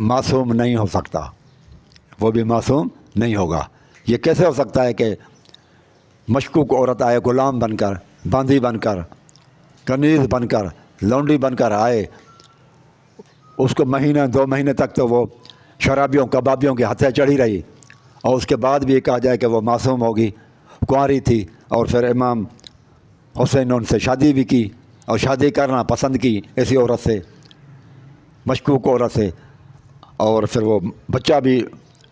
معصوم نہیں ہو سکتا، وہ بھی معصوم نہیں ہوگا۔ یہ کیسے ہو سکتا ہے کہ مشکوک عورت آئے غلام بن کر، باندھی بن کر، کنیز بن کر، لونڈی بن کر آئے، اس کو مہینہ 2 مہینے تک تو وہ شرابیوں کبابیوں کے ہتھے چڑھی رہی، اور اس کے بعد بھی یہ کہا جائے کہ وہ معصوم ہوگی، کنواری تھی، اور پھر امام حسین نے ان سے شادی بھی کی، اور شادی کرنا پسند کی ایسی عورت سے، مشکوک عورت سے، اور پھر وہ بچہ بھی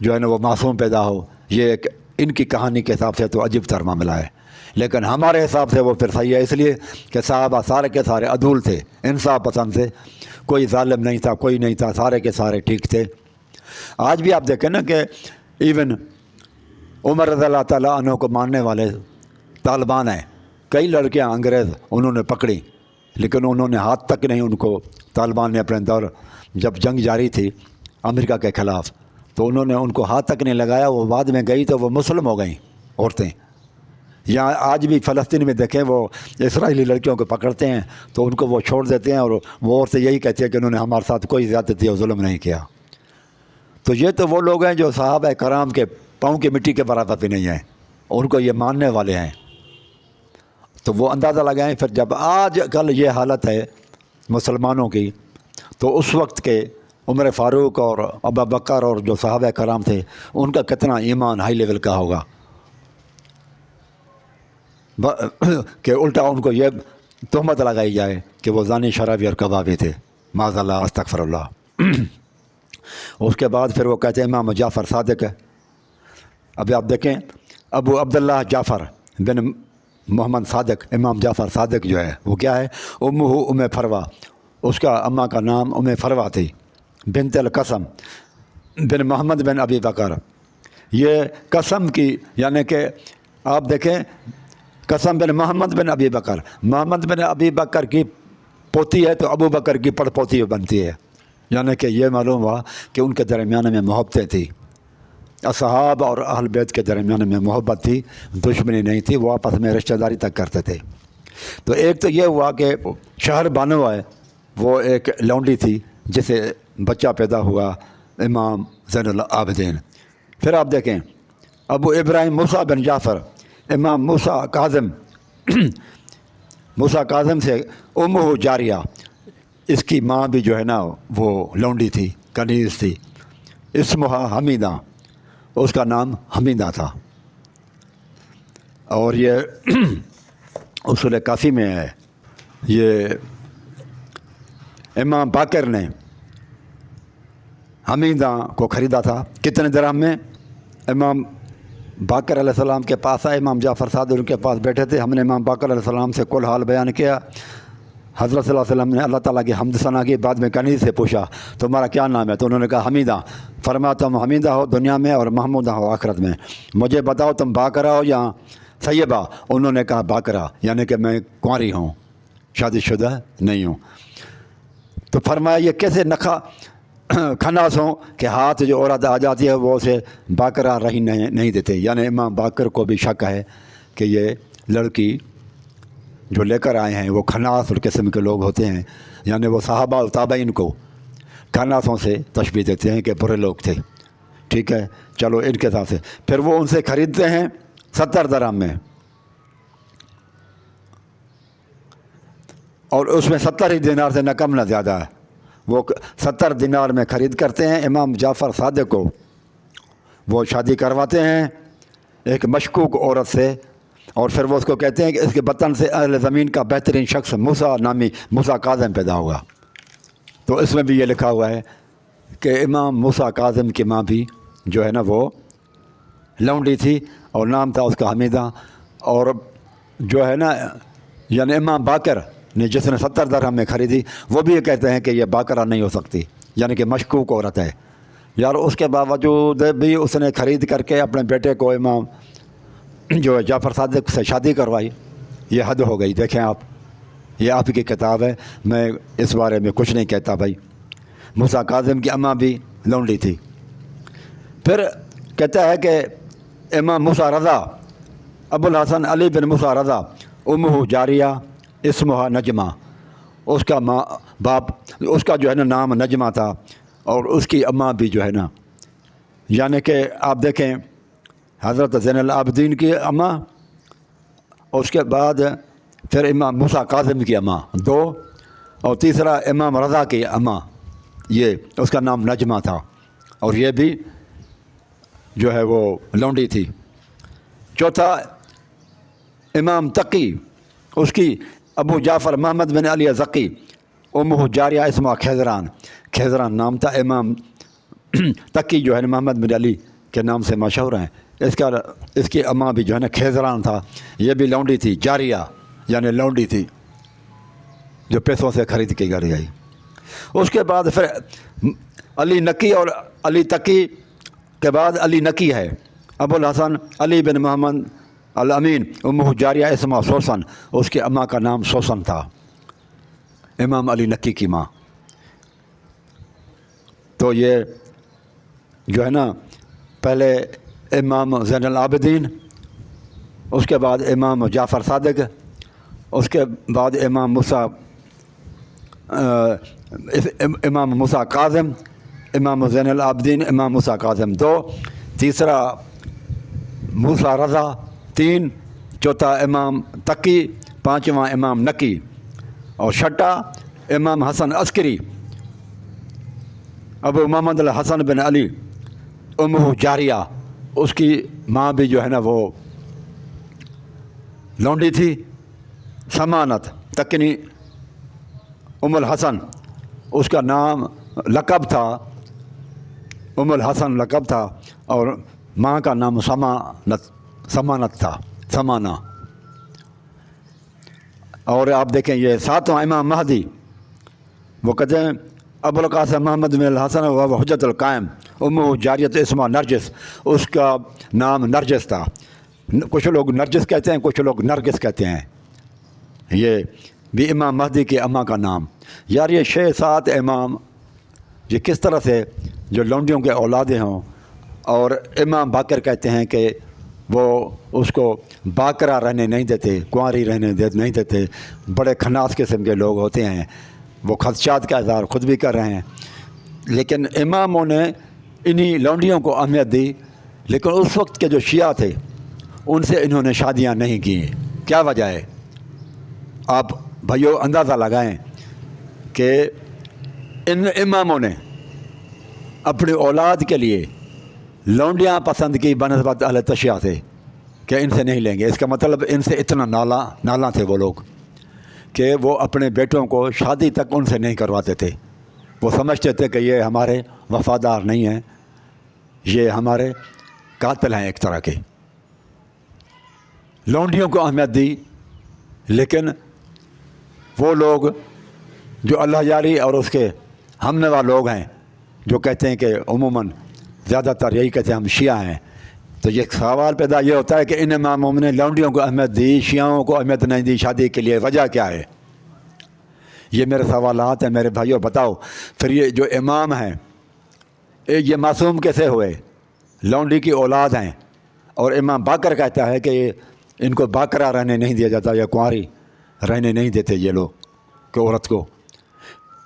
جو ہے نا وہ معصوم پیدا ہو۔ یہ ایک ان کی کہانی کے حساب سے تو عجیب تر معاملہ ہے، لیکن ہمارے حساب سے وہ پھر صحیح ہے، اس لیے کہ صحابہ سارے کے سارے عدول تھے، انصاف پسند تھے، کوئی ظالم نہیں تھا، کوئی نہیں تھا، سارے کے سارے ٹھیک تھے۔ آج بھی آپ دیکھیں نا کہ ایون عمر رضی اللہ تعالیٰ عنہ کو ماننے والے طالبان ہیں، کئی لڑکیاں انگریز انہوں نے پکڑی، لیکن انہوں نے ہاتھ تک نہیں، ان کو طالبان نے اپنے دور جب جنگ جاری تھی امریکہ کے خلاف تو انہوں نے ان کو ہاتھ تک نہیں لگایا، وہ بعد میں گئی تو وہ مسلم ہو گئیں عورتیں۔ یہاں آج بھی فلسطین میں دیکھیں وہ اسرائیلی لڑکیوں کو پکڑتے ہیں تو ان کو وہ چھوڑ دیتے ہیں، اور وہ عورتیں یہی کہتی ہیں کہ انہوں نے ہمارے ساتھ کوئی زیادتی اور ظلم نہیں کیا۔ تو یہ تو وہ لوگ ہیں جو صحابہ کرام کے پاؤں کی مٹی کے برابر بھی نہیں ہیں، ان کو یہ ماننے والے ہیں۔ تو وہ اندازہ لگائیں پھر جب آج کل یہ حالت ہے مسلمانوں کی، تو اس وقت کے عمر فاروق اور ابو بکر اور جو صحابہ کرام تھے ان کا کتنا ایمان ہائی لیول کا ہوگا کہ الٹا ان کو یہ تہمت لگائی جائے کہ وہ زانی، شرابی اور کبابی تھے، معاذ اللہ، استغفر اللہ۔ اس کے بعد پھر وہ کہتے ہیں امام جعفر صادق ہے۔ ابھی آپ دیکھیں ابو عبداللہ جعفر بن محمد صادق، امام جعفر صادق جو ہے وہ کیا ہے، ام فروا، اس کا اماں کا نام ام فروا تھی، بنت القسم بن محمد بن ابی بکر۔ یہ قسم کی یعنی کہ آپ دیکھیں قسم بن محمد بن ابی بکر، محمد بن ابی بکر کی پوتی ہے تو ابو بکر کی پڑ پوتی بنتی ہے، یعنی کہ یہ معلوم ہوا کہ ان کے درمیان میں محبتیں تھی، اصحاب اور اہل بیت کے درمیان میں محبت تھی، دشمنی نہیں تھی، وہ آپس میں رشتہ داری تک کرتے تھے۔ تو ایک تو یہ ہوا کہ شہر بانو ہے، وہ ایک لونڈی تھی جسے بچہ پیدا ہوا امام زین العابدین۔ پھر آپ دیکھیں ابو ابراہیم موسیٰ بن جعفر، امام موسیٰ کاظم، موسیٰ کاظم سے امہ جاریہ، اس کی ماں بھی جو ہے نا وہ لونڈی تھی، کنیز تھی، اسمہا حمیدہ، اس کا نام حمیدہ تھا۔ اور یہ اصول کافی میں ہے، یہ امام باقر نے حمیدہ کو خریدا تھا، کتنے درہم میں؟ امام باقر علیہ السلام کے پاس آئے، امام جعفر صادق ان کے پاس بیٹھے تھے، ہم نے امام باقر علیہ السلام سے کل حال بیان کیا، حضرت صلی اللہ علیہ وسلم نے اللہ تعالیٰ کی حمد ثنا کی، بعد میں کنیز سے پوچھا تمہارا کیا نام ہے؟ تو انہوں نے کہا حمیدہ۔ فرمایا تم حمیدہ ہو دنیا میں اور محمودہ ہو آخرت میں، مجھے بتاؤ تم باقرہ ہو یا سیبہ؟ انہوں نے کہا باقرہ، یعنی کہ میں کنواری ہوں، شادی شدہ نہیں ہوں۔ تو فرمایا یہ کیسے کھناس ہوں کہ ہاتھ جو عورت آ جاتی ہے وہ اسے باقرہ رہی نہیں دیتے، یعنی امام باقر کو بھی شک ہے کہ یہ لڑکی جو لے کر آئے ہیں وہ کھناس اور قسم کے لوگ ہوتے ہیں، یعنی وہ صحابہ و تابعین کو کھناسوں سے تشبیہ دیتے ہیں کہ برے لوگ تھے۔ ٹھیک ہے، چلو ان کے ساتھ سے پھر وہ ان سے خریدتے ہیں 70 درہم میں، اور اس میں 70 ہی دینار سے نہ کم نہ زیادہ ہے، وہ 70 دینار میں خرید کرتے ہیں امام جعفر صادق کو، وہ شادی کرواتے ہیں ایک مشکوک عورت سے، اور پھر وہ اس کو کہتے ہیں کہ اس کے بطن سے اہل زمین کا بہترین شخص موسیٰ نامی موسیٰ کاظم پیدا ہوگا۔ تو اس میں بھی یہ لکھا ہوا ہے کہ امام موسیٰ کاظم کی ماں بھی جو ہے نا وہ لونڈی تھی اور نام تھا اس کا حمیدہ، اور جو ہے نا یعنی امام باقر نے جس نے 70 درہم میں خریدی وہ بھی یہ کہتے ہیں کہ یہ باقرہ نہیں ہو سکتی، یعنی کہ مشکوک عورت ہے یار، اس کے باوجود بھی اس نے خرید کر کے اپنے بیٹے کو امام جو ہے جعفر صادق سے شادی کروائی۔ یہ حد ہو گئی۔ دیکھیں آپ، یہ آپ کی کتاب ہے، میں اس بارے میں کچھ نہیں کہتا بھائی۔ موسیٰ کاظم کی اماں بھی لونڈی تھی۔ پھر کہتا ہے کہ امام موسیٰ رضا، ابو الحسن علی بن موسیٰ رضا، امہ جاریہ اسمہا نجمہ، اس کا باپ، اس کا جو ہے نا نام نجمہ تھا، اور اس کی اماں بھی جو ہے نا، یعنی کہ آپ دیکھیں حضرت زین العابدین کی اماں، اور اس کے بعد پھر امام موسیٰ کاظم کی اماں 2، اور تیسرا امام رضا کی اماں، یہ اس کا نام نجمہ تھا، اور یہ بھی جو ہے وہ لونڈی تھی۔ چوتھا امام تقی، اس کی ابو جعفر محمد بن علی زکی، امہ جاریہ اسمہ خیزران، خیزران نام تھا۔ امام تقی جو ہے نا محمد بن علی کے نام سے مشہور ہیں، اس کی اماں بھی جو ہے نا خیزران تھا، یہ بھی لونڈی تھی، جاریہ یعنی لونڈی تھی جو پیسوں سے خرید کے گھر گئی۔ اس کے بعد پھر علی نقی، اور علی تقی کے بعد علی نقی ہے، ابو الحسن علی بن محمد الامین، امہ جاریہ اسمہ سوسن، اس کی اماں کا نام سوسن تھا، امام علی نقی کی ماں۔ تو یہ جو ہے نا پہلے امام زین العابدین، اس کے بعد امام جعفر صادق، اس کے بعد امام موسیٰ کاظم، امام زین العابدین، امام موسیٰ کاظم 2، تیسرا موسیٰ رضا 3، چوتھا امام تقی، پانچواں امام نقی، اور چھٹا امام حسن عسکری، ابو محمد الحسن بن علی، امہ جاریہ، اس کی ماں بھی جو ہے نا وہ لونڈی تھی، سمانت تکنی الحسن، اس کا نام لقب تھا، الحسن لقب تھا، اور ماں کا نام سمانت تھا، سمانہ۔ اور آپ دیکھیں یہ ساتواں امام مہدی، وہ کہتے ہیں ابو القاسم محمد بن الحسن و حجت القائم، امہ جاریت اسمہ نرجس، اس کا نام نرجس تھا، کچھ لوگ نرجس کہتے ہیں، کچھ لوگ نرگس کہتے ہیں، یہ بھی امام مہدی کی اماں کا نام۔ یار یہ 6-7 امام یہ کس طرح سے جو لونڈیوں کے اولادیں ہوں، اور امام باقر کہتے ہیں کہ وہ اس کو باقرہ رہنے نہیں دیتے، کنواری رہنے نہیں دیتے، بڑے کھناس قسم کے لوگ ہوتے ہیں، وہ خدشات کا اظہار خود بھی کر رہے ہیں، لیکن اماموں نے انہی لونڈیوں کو اہمیت دی، لیکن اس وقت کے جو شیعہ تھے ان سے انہوں نے شادیاں نہیں کی۔ کیا وجہ ہے؟ آپ بھائیو اندازہ لگائیں کہ ان اماموں نے اپنی اولاد کے لیے لونڈیاں پسند کی بنسبت اہل تشیع سے، کہ ان سے نہیں لیں گے۔ اس کا مطلب ان سے اتنا نالاں تھے وہ لوگ کہ وہ اپنے بیٹوں کو شادی تک ان سے نہیں کرواتے تھے۔ وہ سمجھتے تھے کہ یہ ہمارے وفادار نہیں ہیں، یہ ہمارے قاتل ہیں ایک طرح کے۔ لونڈیوں کو اہمیت دی، لیکن وہ لوگ جو اللہ جاری اور اس کے ہم نوا لوگ ہیں، جو کہتے ہیں کہ عموماً زیادہ تر یہی کہتے ہیں ہم شیعہ ہیں، تو یہ سوال پیدا یہ ہوتا ہے کہ ان اماموں نے لونڈیوں کو اہمیت دی، شیعوں کو اہمیت نہیں دی شادی کے لیے، وجہ کیا ہے؟ یہ میرے سوالات ہیں میرے بھائیوں، بتاؤ۔ پھر یہ جو امام ہیں یہ معصوم کیسے ہوئے؟ لونڈی کی اولاد ہیں، اور امام باقر کہتا ہے کہ ان کو باقرہ رہنے نہیں دیا جاتا، یا کنواری رہنے نہیں دیتے یہ لوگ کہ عورت کو۔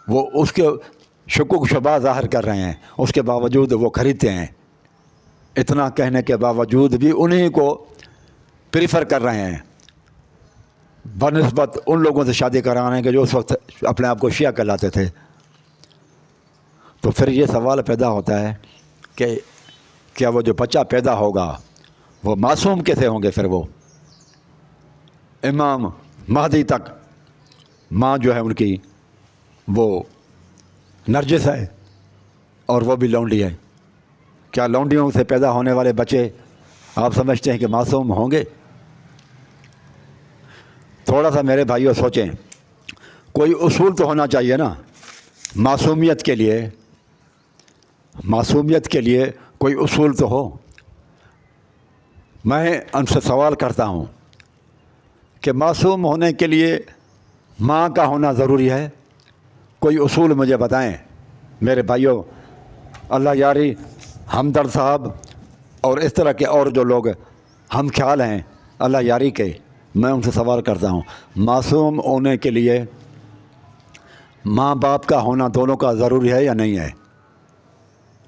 وہ اس کے شکوک شبہ ظاہر کر رہے ہیں، اس کے باوجود وہ خریدتے ہیں، اتنا کہنے کے باوجود بھی انہیں کو پریفر کر رہے ہیں بنسبت ان لوگوں سے شادی کرانے کے جو اس وقت اپنے آپ کو شیعہ کہلاتے تھے۔ تو پھر یہ سوال پیدا ہوتا ہے کہ کیا وہ جو بچہ پیدا ہوگا وہ معصوم کیسے ہوں گے؟ پھر وہ امام مہدی تک ماں جو ہے ان کی وہ نرجس ہے، اور وہ بھی لونڈی ہے۔ کیا لونڈیوں سے پیدا ہونے والے بچے آپ سمجھتے ہیں کہ معصوم ہوں گے؟ تھوڑا سا میرے بھائیوں سوچیں، کوئی اصول تو ہونا چاہیے نا معصومیت کے لیے، معصومیت کے لیے کوئی اصول تو ہو۔ میں ان سے سوال کرتا ہوں کہ معصوم ہونے کے لیے ماں کا ہونا ضروری ہے؟ کوئی اصول مجھے بتائیں میرے بھائیوں۔ اللہ یاری ہمدرد صاحب اور اس طرح کے اور جو لوگ ہم خیال ہیں اللہ یاری کے، میں ان سے سوال کرتا ہوں، معصوم ہونے کے لیے ماں باپ کا ہونا دونوں کا ضروری ہے یا نہیں ہے؟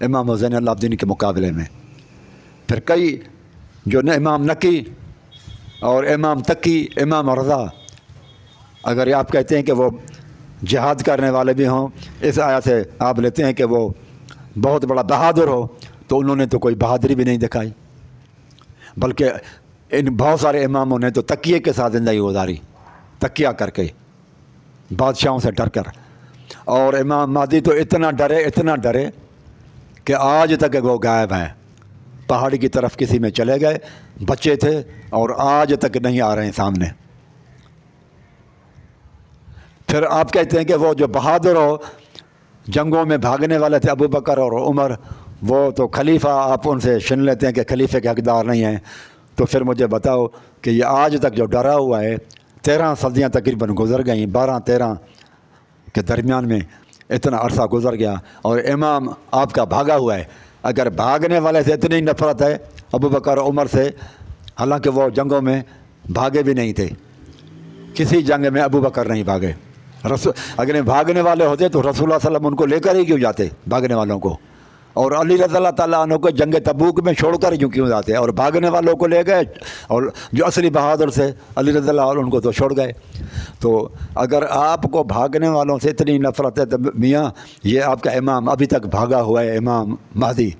امام زین العابدین کے مقابلے میں۔ پھر کئی جو امام نقی اور امام تقی، امام رضا، اگر آپ کہتے ہیں کہ وہ جہاد کرنے والے بھی ہوں، اس آیت سے آپ لیتے ہیں کہ وہ بہت بڑا بہادر ہو، تو انہوں نے تو کوئی بہادری بھی نہیں دکھائی، بلکہ ان بہت سارے اماموں نے تو تکیے کے ساتھ زندگی گزاری، تکیہ کر کے، بادشاہوں سے ڈر کر۔ اور امام مہدی تو اتنا ڈرے کہ آج تک وہ غائب ہیں، پہاڑی کی طرف کسی میں چلے گئے، بچے تھے اور آج تک نہیں آ رہے ہیں سامنے۔ پھر آپ کہتے ہیں کہ وہ جو بہادر ہو، جنگوں میں بھاگنے والے تھے ابو بکر اور عمر، وہ تو خلیفہ، آپ ان سے سن لیتے ہیں کہ خلیفے کے حقدار نہیں ہیں۔ تو پھر مجھے بتاؤ کہ یہ آج تک جو ڈرا ہوا ہے، 13 صدیاں تقریباً گزر گئیں، 12-13 کے درمیان میں اتنا عرصہ گزر گیا، اور امام آپ کا بھاگا ہوا ہے۔ اگر بھاگنے والے سے اتنی نفرت ہے ابو بکر عمر سے، حالانکہ وہ جنگوں میں بھاگے بھی نہیں تھے، کسی جنگ میں ابو بکر نہیں بھاگے۔ اگر بھاگنے والے ہوتے تو رسول اللہ صلی اللہ علیہ وسلم ان کو لے کر ہی کیوں جاتے بھاگنے والوں کو، اور علی رضی اللہ تعالیٰ عنہ کو جنگ تبوک میں چھوڑ کر کیوں جاتے، اور بھاگنے والوں کو لے گئے، اور جو اصلی بہادر سے علی رضی اللہ عنہ ان کو تو چھوڑ گئے۔ تو اگر آپ کو بھاگنے والوں سے اتنی نفرت ہے تو میاں یہ آپ کا امام ابھی تک بھاگا ہوا ہے، امام مہدی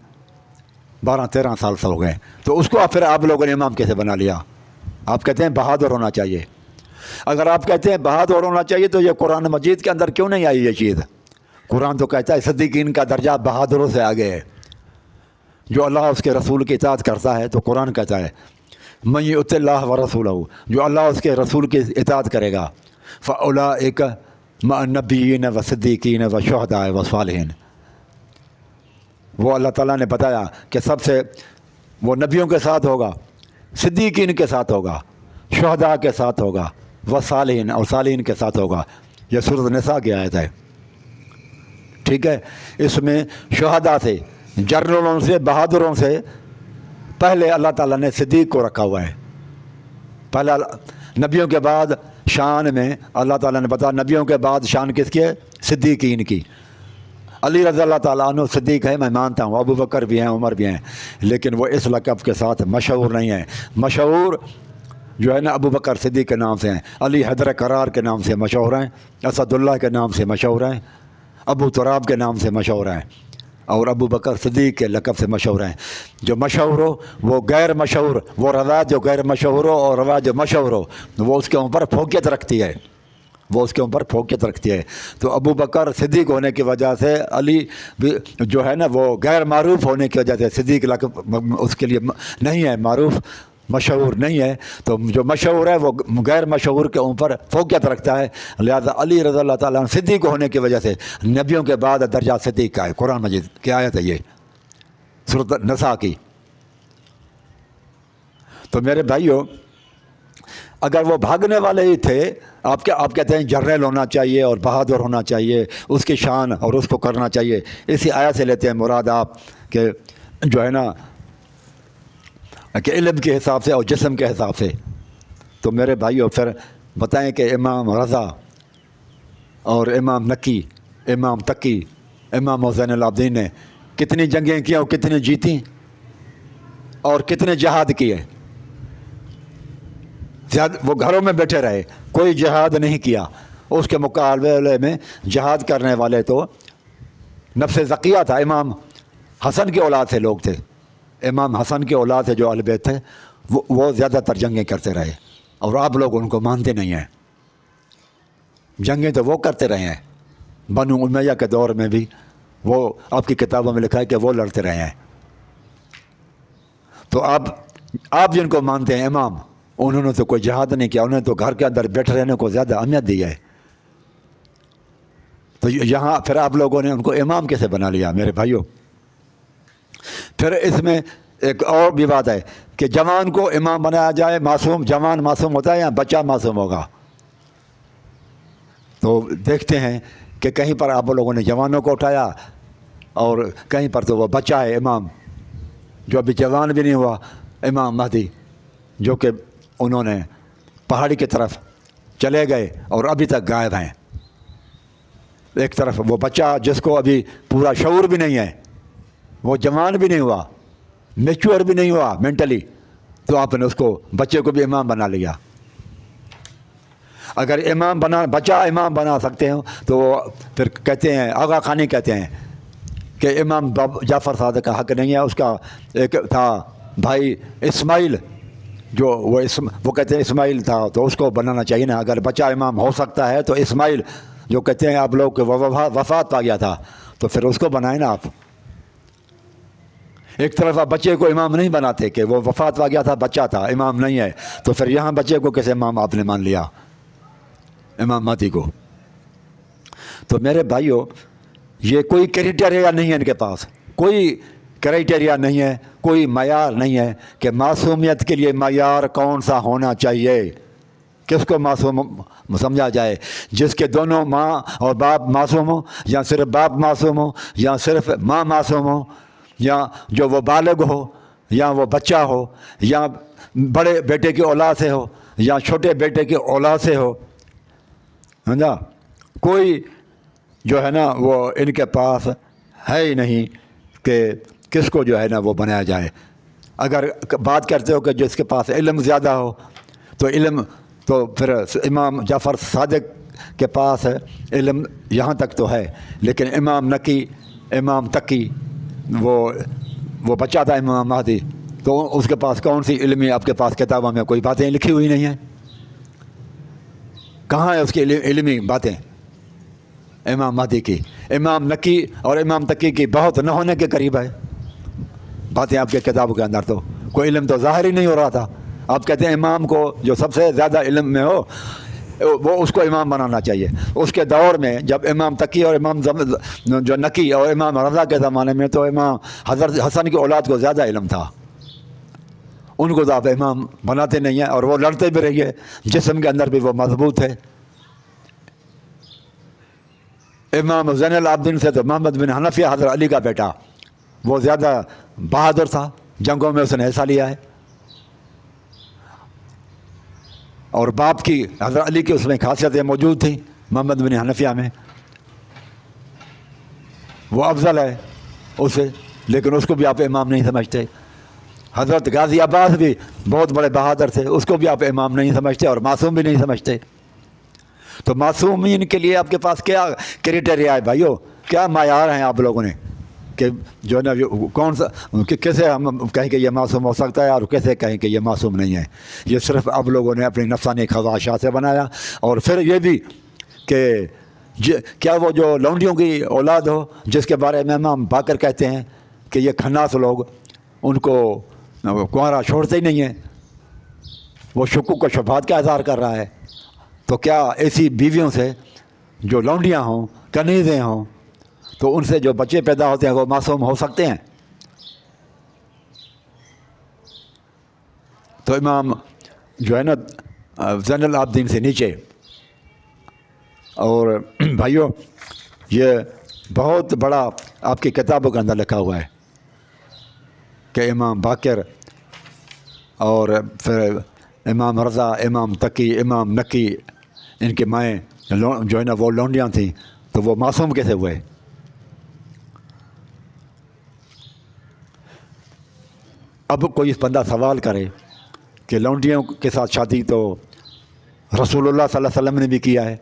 12-13 سال سے ہو گئے، تو اس کو پھر آپ لوگوں نے امام کیسے بنا لیا؟ آپ کہتے ہیں بہادر ہونا چاہیے۔ اگر آپ کہتے ہیں بہادر ہونا چاہیے تو یہ قرآن مجید کے اندر کیوں نہیں آئی یہ چیز؟ قرآن تو کہتا ہے صدیقین کا درجہ بہادروں سے آگے ہے، جو اللہ اس کے رسول کی اطاعت کرتا ہے۔ تو قرآن کہتا ہے من یطع اللہ ورسولہ، جو اللہ اس کے رسول کی اطاعت کرے گا، فاولئک مع النبیین والصدیقین والشہداء والصالحین، وہ اللہ تعالیٰ نے بتایا کہ سب سے وہ نبیوں کے ساتھ ہوگا، صدیقین کے ساتھ ہوگا، شہداء کے ساتھ ہوگا، والصالحین، اور صالحین کے ساتھ ہوگا۔ یہ سورۃ النساء کی آیت ہے، ٹھیک ہے؟ اس میں شہداء سے، جنرلوں سے، بہادروں سے پہلے اللہ تعالیٰ نے صدیق کو رکھا ہوا ہے۔ پہلا نبیوں کے بعد شان میں اللہ تعالیٰ نے بتایا، نبیوں کے بعد شان کس کی ہے؟ صدیقین کی۔ علی رضی اللہ تعالیٰ عنہ صدیق ہے، میں مانتا ہوں، ابو بکر بھی ہیں، عمر بھی ہیں، لیکن وہ اس لقب کے ساتھ مشہور نہیں ہیں۔ مشہور جو ہے نا ابو بکر صدیق کے نام سے ہیں، علی حیدر قرار کے نام سے مشہور ہیں، اسد اللہ کے نام سے مشہور ہیں، ابو تراب کے نام سے مشہور ہیں، اور ابو بکر صدیق کے لقب سے مشہور ہیں۔ جو مشہور ہو وہ غیر مشہور، وہ روایت جو غیر مشہور ہو اور روایت جو مشہور ہو وہ اس کے اوپر فوقیت رکھتی ہے، وہ اس کے اوپر فوقیت رکھتی ہے۔ تو ابو بکر صدیق ہونے کی وجہ سے علی بھی جو ہے نا وہ غیر معروف ہونے کی وجہ سے صدیق لقب اس کے لیے نہیں ہے، معروف مشہور نہیں ہے، تو جو مشہور ہے وہ غیر مشہور کے اوپر فوقیت رکھتا ہے۔ لہذا علی رضی اللہ تعالیٰ عنہ صدیق ہونے کی وجہ سے نبیوں کے بعد درجہ صدیق کا ہے۔ قرآن مجید کی آیت ہے یہ، سورۃ النساء کی۔ تو میرے بھائیو، اگر وہ بھاگنے والے ہی تھے، آپ کہتے ہیں جنرل ہونا چاہیے اور بہادر ہونا چاہیے، اس کی شان اور اس کو کرنا چاہیے، اسی آیت سے لیتے ہیں مراد آپ کہ جو ہے نا کہ علم کے حساب سے اور جسم کے حساب سے۔ تو میرے بھائیو پھر بتائیں کہ امام رضا اور امام نقی، امام تقی، امام زین العابدین نے کتنی جنگیں کی اور کتنی جیتیں اور کتنے جہاد کیے؟ وہ گھروں میں بیٹھے رہے، کوئی جہاد نہیں کیا۔ اس کے مقابلے میں جہاد کرنے والے تو نفس زکیہ تھا، امام حسن کی اولاد سے لوگ تھے، امام حسن کی اولاد سے جو اہل بیت تھے وہ زیادہ تر جنگیں کرتے رہے، اور آپ لوگ ان کو مانتے نہیں ہیں۔ جنگیں تو وہ کرتے رہے ہیں، بنو امیہ کے دور میں بھی وہ آپ کی کتابوں میں لکھا ہے کہ وہ لڑتے رہے ہیں۔ تو آپ جن کو مانتے ہیں امام، انہوں نے تو کوئی جہاد نہیں کیا، انہوں نے تو گھر کے اندر بیٹھے رہنے کو زیادہ اہمیت دی ہے۔ تو یہاں پھر آپ لوگوں نے ان کو امام کیسے بنا لیا میرے بھائیوں؟ پھر اس میں ایک اور بھی بات ہے کہ جوان کو امام بنایا جائے، معصوم، جوان معصوم ہوتا ہے یا بچہ معصوم ہوگا؟ تو دیکھتے ہیں کہ کہیں پر آپ لوگوں نے جوانوں کو اٹھایا اور کہیں پر تو وہ بچہ ہے امام، جو ابھی جوان بھی نہیں ہوا، امام مہدی، جو کہ انہوں نے پہاڑی کی طرف چلے گئے اور ابھی تک غائب ہیں۔ ایک طرف وہ بچہ جس کو ابھی پورا شعور بھی نہیں ہے، وہ جوان بھی نہیں ہوا، میچور بھی نہیں ہوا مینٹلی، تو آپ نے اس کو بچے کو بھی امام بنا لیا۔ اگر بچہ امام بنا سکتے ہو تو وہ پھر کہتے ہیں، آغا خانی کہتے ہیں کہ امام جعفر صادق کا حق نہیں ہے۔ اس کا ایک تھا بھائی اسماعیل، جو وہ کہتے ہیں اسماعیل تھا، تو اس کو بنانا چاہیے نا۔ اگر بچہ امام ہو سکتا ہے تو اسماعیل جو کہتے ہیں آپ لوگ کہ وفات پا گیا تھا، تو پھر اس کو بنائیں نا آپ۔ ایک طرف آپ بچے کو امام نہیں بناتے کہ وہ وفات پا گیا تھا، بچہ تھا، امام نہیں ہے، تو پھر یہاں بچے کو کیسے امام آپ نے مان لیا، امام مہدی کو؟ تو میرے بھائیوں، یہ کوئی کرائٹیریا نہیں ہے ان کے پاس، کوئی کرائٹیریا نہیں ہے، کوئی معیار نہیں ہے کہ معصومیت کے لیے معیار کون سا ہونا چاہیے، کس کو معصوم سمجھا جائے؟ جس کے دونوں ماں اور باپ معصوم ہوں، یا صرف باپ معصوم ہو، یا صرف ماں معصوم ہو، یا جو وہ بالغ ہو، یا وہ بچہ ہو، یا بڑے بیٹے کی اولاد سے ہو، یا چھوٹے بیٹے کی اولاد سے ہو، سمجھا؟ کوئی جو ہے نا وہ ان کے پاس ہے ہی نہیں کہ کس کو جو ہے نا وہ بنایا جائے۔ اگر بات کرتے ہو کہ جس کے پاس علم زیادہ ہو، تو علم تو پھر امام جعفر صادق کے پاس ہے علم، یہاں تک تو ہے، لیکن امام نقی، امام تقی، وہ بچہ تھا امام مہدی، تو اس کے پاس کون سی علمی آپ کے پاس کتابوں میں کوئی باتیں لکھی ہوئی نہیں ہیں؟ کہاں ہے اس کی علمی باتیں امام مہدی کی؟ امام نقی اور امام تقی کی بہت نہ ہونے کے قریب ہے باتیں آپ کے کتابوں کے اندر، تو کوئی علم تو ظاہر ہی نہیں ہو رہا تھا۔ آپ کہتے ہیں امام کو جو سب سے زیادہ علم میں ہو وہ اس کو امام بنانا چاہیے۔ اس کے دور میں جب امام تقی اور امام جو نقی اور امام رضا کے زمانے میں، تو امام حضرت حسن کی اولاد کو زیادہ علم تھا، ان کو تو آپ امام بناتے نہیں ہیں، اور وہ لڑتے بھی رہیے، جسم کے اندر بھی وہ مضبوط ہے۔ امام زین العابدین سے تو محمد بن حنفیہ حضرت علی کا بیٹا، وہ زیادہ بہادر تھا، جنگوں میں اس نے حصہ لیا ہے، اور باپ کی حضرت علی کی اس میں خاصیتیں موجود تھیں محمد بن حنفیہ میں، وہ افضل ہے اس سے، لیکن اس کو بھی آپ امام نہیں سمجھتے۔ حضرت غازی عباس بھی بہت بڑے بہادر تھے، اس کو بھی آپ امام نہیں سمجھتے اور معصوم بھی نہیں سمجھتے۔ تو معصومین کے لیے آپ کے پاس کیا کرائٹیریا ہے بھائیو؟ کیا معیار ہیں آپ لوگوں نے کہ جو ہے نا کون سا، کیسے ہم کہیں کہ یہ معصوم ہو سکتا ہے اور کیسے کہیں کہ یہ معصوم نہیں ہے؟ یہ صرف آپ لوگوں نے اپنی نفسانی خواہشات سے بنایا۔ اور پھر یہ بھی کہ کیا وہ جو لونڈیوں کی اولاد ہو، جس کے بارے میں امام باقر کہتے ہیں کہ یہ خناس لوگ، ان کو کنوارا چھوڑتے ہی نہیں ہیں، وہ شکوک و شبہات کا اظہار کر رہا ہے، تو کیا ایسی بیویوں سے جو لونڈیاں ہوں، کنیزیں ہوں، تو ان سے جو بچے پیدا ہوتے ہیں وہ معصوم ہو سکتے ہیں؟ تو امام جو ہے نا زین العابدین سے نیچے، اور بھائیوں یہ بہت بڑا آپ کی کتابوں کے اندر لکھا ہوا ہے کہ امام باقر اور پھر امام رضا، امام تقی، امام نقی، ان کے مائیں جو ہے نا وہ لونڈیاں تھیں، تو وہ معصوم کیسے ہوئے؟ اب کوئی اس بندہ سوال کرے کہ لونڈیوں کے ساتھ شادی تو رسول اللہ صلی اللہ علیہ وسلم نے بھی کیا ہے،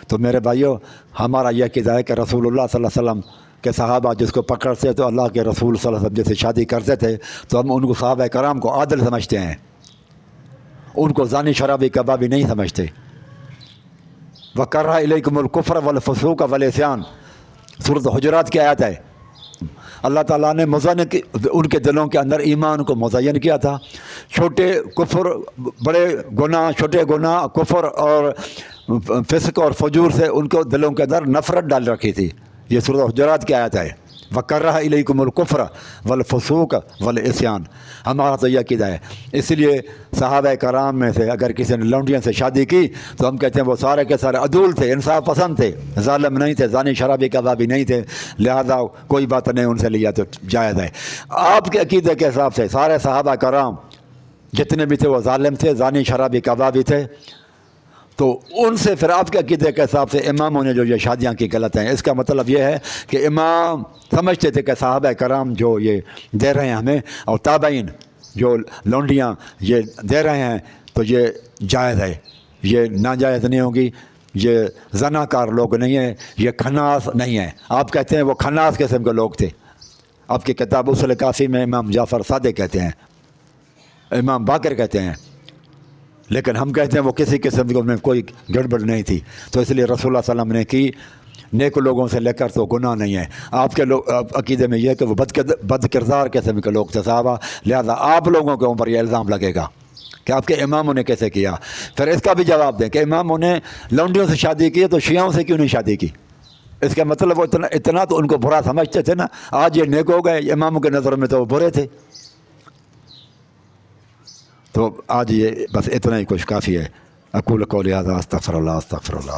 تو میرے بھائیوں ہمارا یہ عقیدہ ہے کہ رسول اللہ صلی اللہ علیہ وسلم کے صحابہ جس کو پکڑتے تو اللہ کے رسول صلی اللہ علیہ وسلم جیسے شادی کرتے تھے، تو ہم ان کو صحابہ کرام کو عادل سمجھتے ہیں، ان کو زانی شرابی کبابی نہیں سمجھتے۔ وَكَرَّهَ إِلَيْكُمُ الْكُفْرَ وَالْفُسُوقَ وَالْعِصْيَانَ، سورۃ حجرات کی آیت ہے۔ اللہ تعالیٰ نے ان کے دلوں کے اندر ایمان کو مزین کیا تھا، چھوٹے کفر، بڑے گناہ، چھوٹے گناہ، کفر اور فسق اور فجور سے ان کو دلوں کے اندر نفرت ڈال رکھی تھی۔ یہ سورۃ حجرات کی آیت ہے، وَكَرَّهَ إِلَيْكُمُ الْكُفْرَ وَالْفُسُوقَ وَالْعِصْيَانَ۔ ہمارا تو یہ عقیدہ ہے، اس لیے صحابہ کرام میں سے اگر کسی نے لونڈیوں سے شادی کی تو ہم کہتے ہیں وہ سارے کے سارے عدول تھے، انصاف پسند تھے، ظالم نہیں تھے، زانی شرابی کبابی نہیں تھے، لہذا کوئی بات نہیں، ان سے لیا تو جائز ہے۔ آپ کے عقیدے کے حساب سے سارے صحابہ کرام جتنے بھی تھے وہ ظالم تھے، زانی شرابی کبابی تھے، تو ان سے پھر آپ کے عقیدے کے حساب سے اماموں نے جو یہ شادیاں کی غلط ہیں. اس کا مطلب یہ ہے کہ امام سمجھتے تھے کہ صحابہ کرام جو یہ دے رہے ہیں ہمیں اور تابعین جو لونڈیاں یہ دے رہے ہیں تو یہ جائز ہے, یہ ناجائز نہیں ہوگی, یہ زناکار لوگ نہیں ہیں, یہ کھناس نہیں ہیں. آپ کہتے ہیں وہ کھناس قسم کے لوگ تھے. آپ کی کتاب اصول کافی میں امام جعفر صادق کہتے ہیں, امام باقر کہتے ہیں, لیکن ہم کہتے ہیں وہ کسی قسم کی میں کوئی گڑبڑ نہیں تھی. تو اس لیے رسول اللہ صلی اللہ علیہ وسلم نے کی نیک لوگوں سے لے کر تو گناہ نہیں ہے. آپ کے لوگ عقیدے میں یہ ہے کہ وہ بد کردار قسم کے لوگ تھے صحابہ, لہذا آپ لوگوں کے اوپر یہ الزام لگے گا کہ آپ کے اماموں نے کیسے کیا. پھر اس کا بھی جواب دیں کہ اماموں نے لونڈیوں سے شادی کی تو شیعوں سے کیوں نہیں شادی کی. اس کا مطلب وہ اتنا تو ان کو برا سمجھتے تھے نا. آج یہ نیک ہو گئے, اماموں کے نظر میں تو وہ برے تھے. تو آج یہ بس اتنا ہی کچھ کافی ہے. اقول قولی ھذا استغفر اللہ.